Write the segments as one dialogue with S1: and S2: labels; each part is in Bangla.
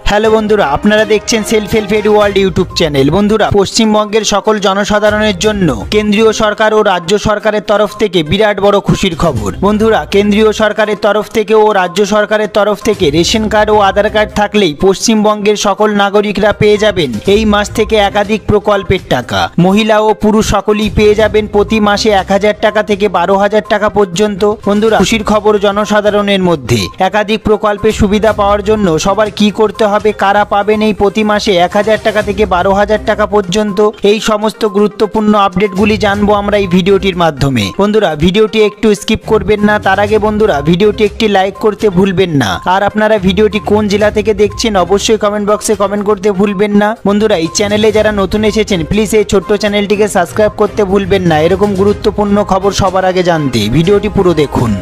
S1: হ্যালো বন্ধুরা, আপনারা দেখছেন self help aid world YouTube channel. বন্ধুরা, পশ্চিমবঙ্গের সকল জনসাধারণের জন্য কেন্দ্রীয় সরকার ও রাজ্য সরকারের তরফ থেকে বিরাট বড় খুশির খবর। বন্ধুরা, কেন্দ্রীয় সরকারের তরফ থেকে ও রাজ্য সরকারের তরফ থেকে রেশন কার্ড ও আধার কার্ড থাকলেই পশ্চিমবঙ্গের সকল নাগরিকরা পেয়ে যাবেন এই মাস থেকে একাধিক প্রকল্পের টাকা। মহিলা ও পুরুষ সকলেই পেয়ে যাবেন প্রতি মাসে 1000 টাকা থেকে 12,000 টাকা পর্যন্ত। বন্ধুরা, খুশির খবর জনসাধারণের মধ্যে। একাধিক প্রকল্পের সুবিধা পাওয়ার জন্য সবার কি করতে হবে, কারা পাবেন এই প্রতি মাসে 1000 টাকা থেকে 12,000 টাকা পর্যন্ত, এই সমস্ত গুরুত্বপূর্ণ আপডেটগুলি জানবো আমরা এই ভিডিওটির মাধ্যমে। বন্ধুরা, ভিডিওটি একটু স্কিপ করবেন না। তার আগে বন্ধুরা, ভিডিওটি একটি লাইক করতে ভুলবেন না। আর আপনারা ভিডিওটি কোন জেলা থেকে দেখছেন অবশ্যই কমেন্ট বক্সে কমেন্ট করতে ভুলবেন না। বন্ধুরা, এই চ্যানেলে যারা নতুন এসেছেন প্লিজ এই ছোট্ট চ্যানেলটিকে সাবস্ক্রাইব করতে ভুলবেন না এরকম গুরুত্বপূর্ণ খবর সবার আগে জানতে। ভিডিওটি পুরো দেখুন।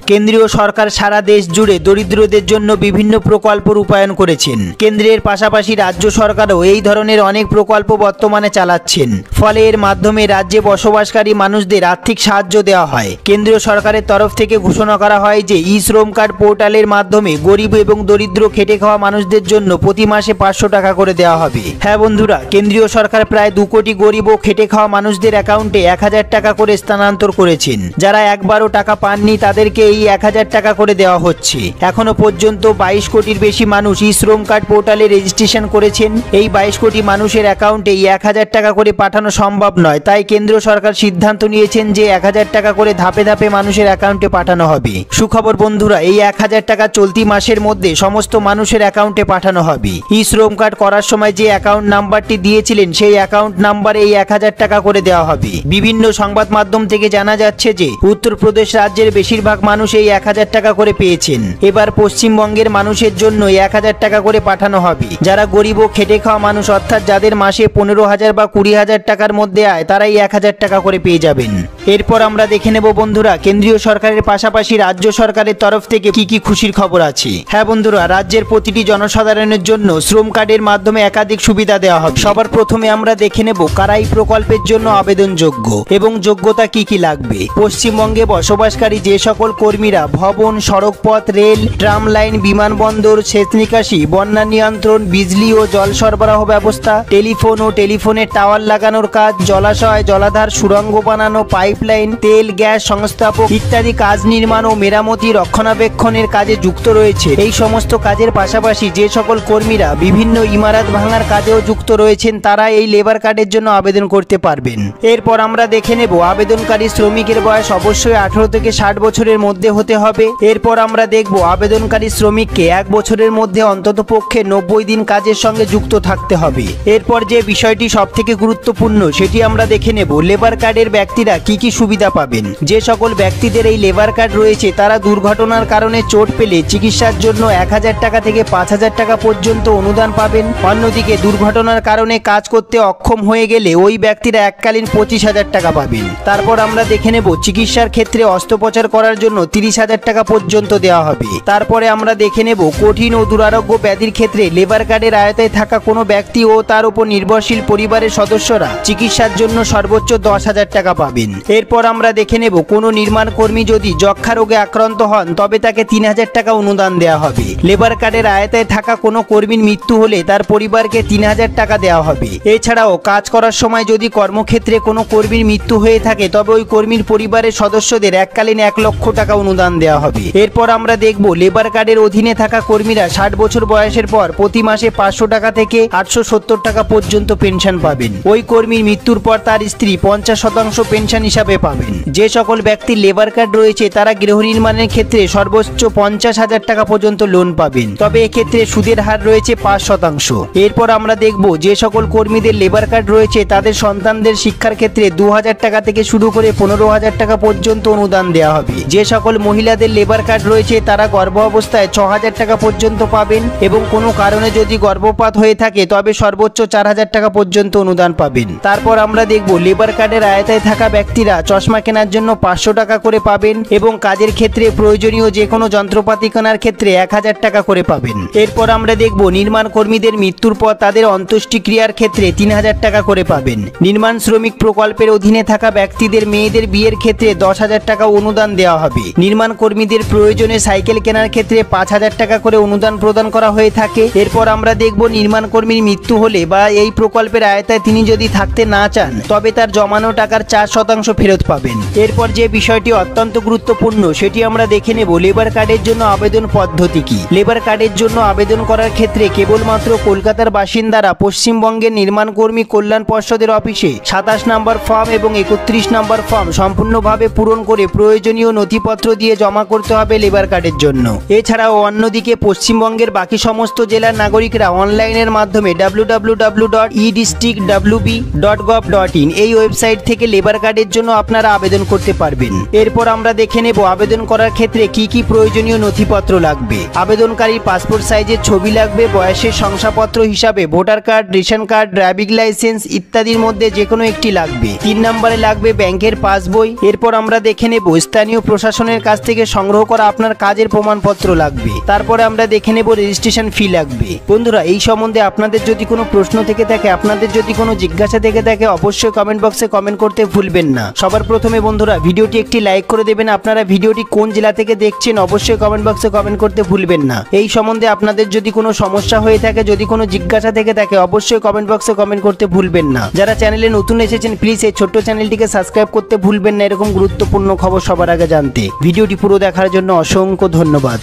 S1: কেন্দ্রীয় সরকার সারা দেশ জুড়ে দরিদ্রদের জন্য বিভিন্ন প্রকল্প রূপায়ণ করেছেন। কেন্দ্রের পাশাপাশি রাজ্য সরকারও এই ধরনের অনেক প্রকল্প বর্তমানে চালাচ্ছেন। ফলে এর মাধ্যমে রাজ্যে বসবাসকারী মানুষদের আর্থিক সাহায্য দেওয়া হয়। কেন্দ্রীয় সরকারের তরফ থেকে ঘোষণা করা হয় যে ই শ্রম কার্ড পোর্টালের মাধ্যমে গরিব এবং দরিদ্র খেটে খাওয়া মানুষদের জন্য প্রতি মাসে 500 টাকা করে দেওয়া হবে। হ্যাঁ বন্ধুরা, কেন্দ্রীয় সরকার প্রায় 2 কোটি গরিব ও খেটে খাওয়া মানুষদের অ্যাকাউন্টে 1000 টাকা করে স্থানান্তর করেছেন। যারা একবারও টাকা পাননি তাদেরকে এই 1000 টাকা করে দেওয়া হচ্ছে। এখনো পর্যন্ত 22 কোটির বেশি মানুষ ই শ্রম কার্ড পোর্টালে রেজিস্ট্রেশন করেছেন। এই 22 কোটি মানুষের অ্যাকাউন্টে 1000 টাকা করে পাঠানো সম্ভব নয়, তাই কেন্দ্র সরকার সিদ্ধান্ত নিয়েছেন যে 1000 টাকা করে ধাপে ধাপে মানুষের অ্যাকাউন্টে পাঠানো হবে। সুখবর বন্ধুরা, এই 1000 টাকা চলতি মাসের মধ্যে সমস্ত মানুষের অ্যাকাউন্টে পাঠানো হবে। ই শ্রম কার্ড করার সময় যে অ্যাকাউন্ট নাম্বারটি দিয়েছিলেন সেই অ্যাকাউন্ট নাম্বারে এই 1000 টাকা করে দেওয়া হবে। বিভিন্ন সংবাদ মাধ্যম থেকে জানা যাচ্ছে যে উত্তরপ্রদেশ রাজ্যের বেশিরভাগ মানুষ এই 1000 টাকা করে পেয়েছেন। এবার পশ্চিমবঙ্গের মানুষের জন্য 1000 টাকা করে পাঠানো হবে। যারা গরিব ও খেটে খাওয়া মানুষ, অর্থাৎ যাদের মাসে 15,000 বা 20,000 টাকার মধ্যে আয়, তারাই 1000 টাকা করে পেয়ে যাবেন। এরপর আমরা দেখে নেব বন্ধুরা, কেন্দ্রীয় সরকারের পাশাপাশি রাজ্য সরকারের তরফ থেকে কি কি খুশির খবর আছে। হ্যাঁ বন্ধুরা, রাজ্যের প্রতিটি জনসাধারণের জন্য শ্রম কার্ডের মাধ্যমে একাধিক সুবিধা দেওয়া হবে। সবার প্রথমে আমরা দেখে নেব কারা এই প্রকল্পের জন্য আবেদনযোগ্য এবং যোগ্যতা কি কি লাগবে। পশ্চিমবঙ্গে বসবাসকারী যে সকল কর্মীরা ভবন, সড়কপথ, রেল, ট্রাম লাইন, বিমানবন্দর, সেচ নিকাশি, বন্যা নিয়ন্ত্রণ, বিজলি ও জল সরবরাহ ব্যবস্থা, টেলিফোন ও টেলিফোনের টাওয়ার লাগানোর কাজ, জলাশয়, জলাধার, সুড়ঙ্গ বানানো, পাইপলাইন, তেল, গ্যাস সংস্থাপক ইত্যাদি কাজ নির্মাণ ও মেরামতি, রক্ষণাবেক্ষণের কাজে যুক্ত রয়েছে। এই সমস্ত কাজের পাশাপাশি যে সকল কর্মীরা বিভিন্ন ইমারত ভাঙার কাজেও যুক্ত রয়েছেন তারা এই লেবার কার্ডের জন্য আবেদন করতে পারবেন। এরপর আমরা দেখে নেব আবেদনকারী শ্রমিকের বয়স অবশ্যই 18 থেকে 60 বছরের মধ্যে হতে হবে। এরপর আমরা দেখব আবেদনকারী শ্রমিককে 1 বছরের মধ্যে অন্তত পক্ষে 90 দিন কাজের সঙ্গে যুক্ত থাকতে হবে। এরপর যে বিষয়টি সবথেকে গুরুত্বপূর্ণ সেটি আমরা দেখে নেব লেবার কার্ডের ব্যক্তিরা কি কি সুবিধা পাবেন। যে সকল ব্যক্তিদের এই লেবার কার্ড রয়েছে তারা দুর্ঘটনার কারণে চোট পেলে চিকিৎসার জন্য 1000 টাকা থেকে 5000 টাকা পর্যন্ত অনুদান পাবেন। অন্যদিকে দুর্ঘটনার কারণে কাজ করতে অক্ষম হয়ে গেলে ওই ব্যক্তিরা এককালীন 25,000 টাকা পাবেন। তারপর আমরা দেখে নেব চিকিৎসার ক্ষেত্রে অস্ত্রোপচার করার জন্য 30,000 টাকা পর্যন্ত দেওয়া হবে। তারপরে আমরা দেখে নেব কঠিন ও দুরারোগ্য ব্যাধির ক্ষেত্রে লেবার কার্ডের আয়তায় থাকা কোনো ব্যক্তি ও তার উপর নির্ভরশীল পরিবারের সদস্যরা চিকিৎসার জন্য সর্বোচ্চ 10,000 টাকা পাবেন। এরপর আমরা দেখে নেব কোনো নির্মাণ কর্মী যদি যক্ষা রোগে আক্রান্ত হন তবে তাকে 3000 টাকা অনুদান দেওয়া হবে। লেবার কার্ডের আয়তায় থাকা কোনো কর্মীর মৃত্যু হলে তার পরিবারকে 3000 টাকা দেওয়া হবে। এছাড়াও কাজ করার সময় যদি কর্মক্ষেত্রে কোনো কর্মীর মৃত্যু হয়ে থাকে তবে ওই কর্মীর পরিবারের সদস্যদের এককালীন 1 লক্ষ টাকা অনুদান দেওয়া হবে। এরপর আমরা দেখব লেবার কার্ডের অধীনে থাকা কর্মীরা 60 বছর বয়সের পর প্রতি মাসে 500 টাকা থেকে 870 টাকা পর্যন্ত পেনশন পাবেন। ওই কর্মীর মৃত্যুর পর তার স্ত্রী 50% পেনশন হিসাবে পাবেন। যে সকল ব্যক্তির লেবার কার্ড রয়েছে তারা গৃহ নির্মাণের ক্ষেত্রে সর্বোচ্চ 50,000 টাকা পর্যন্ত লোন পাবেন, তবে এক্ষেত্রে সুদের হার রয়েছে 5%। এরপর আমরা দেখব যে সকল কর্মীদের লেবার কার্ড রয়েছে তাদের সন্তানদের শিক্ষার ক্ষেত্রে 2000 টাকা থেকে শুরু করে 15,000 টাকা পর্যন্ত অনুদান দেওয়া হবে। যে সকল মহিলাদের লেবার কার্ড রয়েছে তারা গর্ভ অবস্থায় 6,000 টাকা পর্যন্ত পাবেন এবং কোনো কারণে যদি গর্ভপাত হয়ে থাকে তবে সর্বোচ্চ 4,000 টাকা পর্যন্ত অনুদান পাবেন। তারপর আমরা দেখব লেবার কার্ডের আয়তায় থাকা ব্যক্তিরা চশমা কেনার জন্য 500 টাকা করে পাবেন এবং কাজের ক্ষেত্রে প্রয়োজনীয় যে কোনো যন্ত্রপাতি কেনার ক্ষেত্রে 1000 টাকা করে পাবেন। এরপর আমরা দেখব নির্মাণ কর্মীদের মৃত্যুর পর তাদের অন্ত্যেষ্টিক্রিয়ার ক্ষেত্রে 3000 টাকা করে পাবেন। নির্মাণ শ্রমিক প্রকল্পের অধীনে থাকা ব্যক্তিদের মেয়েদের বিয়ের ক্ষেত্রে 10,000 টাকা অনুদান দেওয়া হবে। নির্মাণ কর্মীদের প্রয়োজনে সাইকেল কেনার ক্ষেত্রে 5,000 টাকা করে অনুদান প্রদান করা হয়ে থাকে। এরপর আমরা দেখব নির্মাণ কর্মীর মৃত্যু হলে বা এই প্রকল্পের আওতায় তিনি যদি থাকতে না চান তবে তার জমানো টাকার 4% ফেরত পাবেন। এরপর যে বিষয়টি অত্যন্ত গুরুত্বপূর্ণ সেটি আমরা দেখে নেব লেবার কার্ডের জন্য আবেদন পদ্ধতি কি। লেবার কার্ডের জন্য আবেদন করার ক্ষেত্রে কেবলমাত্র কলকাতার বাসিন্দারা পশ্চিমবঙ্গের নির্মাণ কর্মী কল্যাণ পর্ষদের অফিসে 27 নম্বর ফর্ম এবং 31 নম্বর ফর্ম সম্পূর্ণভাবে পূরণ করে প্রয়োজনীয় নথিপত্র দিয়ে জমা করতে হবে লেবার কার্ডের জন্য। এছাড়াও অন্যদিকে পশ্চিমবঙ্গের বাকি সমস্ত জেলার নাগরিকরা অনলাইনের মাধ্যমে www.edistrictwb.gov.in এই ওয়েবসাইট থেকে লেবার কার্ডের জন্য আপনারা আবেদন করতে পারবেন। এরপর আমরা দেখে নেব আবেদন করার ক্ষেত্রে কি কি প্রয়োজনীয় নথিপত্র লাগবে। আবেদনকারীর পাসপোর্ট সাইজের ছবি লাগবে, বয়সের শংসাপত্র হিসাবে voter card, ration card, driving licence ইত্যাদির মধ্যে যে কোনো একটি লাগবে। 3 নম্বরে লাগবে ব্যাংকের পাসবই। এরপর আমরা দেখে নেব স্থানীয় প্রশাসনের কাছ থেকে সংগ্রহ করা আপনার কাজের প্রমাণপত্র লাগবে। তারপরে আমরা দেখে নেব রেজিস্ট্রেশন ফি লাগবে। বন্ধুরা, এই সম্বন্ধে আপনাদের যদি কোনো প্রশ্ন থেকে থাকে, আপনাদের যদি কোনো জিজ্ঞাসা থেকে থাকে, অবশ্যই কমেন্ট বক্সে কমেন্ট করতে ভুলবেন না। সবার প্রথমে বন্ধুরা ভিডিওটি একটি লাইক করে দেবেন। আপনারা ভিডিওটি কোন জেলা থেকে দেখছেন অবশ্যই কমেন্ট বক্সে কমেন্ট করতে ভুলবেন না। এই সম্বন্ধে আপনাদের যদি কোনো সমস্যা হয়ে থাকে, যদি কোনো জিজ্ঞাসা থেকে থাকে, অবশ্যই কমেন্ট বক্সে কমেন্ট করতে ভুলবেন না। যারা চ্যানেলে নতুন এসেছেন প্লিজ এই ছোট্ট চ্যানেলটিকে সাবস্ক্রাইব করতে ভুলবেন না এরকম গুরুত্বপূর্ণ খবর সবার আগে জানতে। ভিডিওটি পুরো দেখার জন্য অসংখ্য ধন্যবাদ।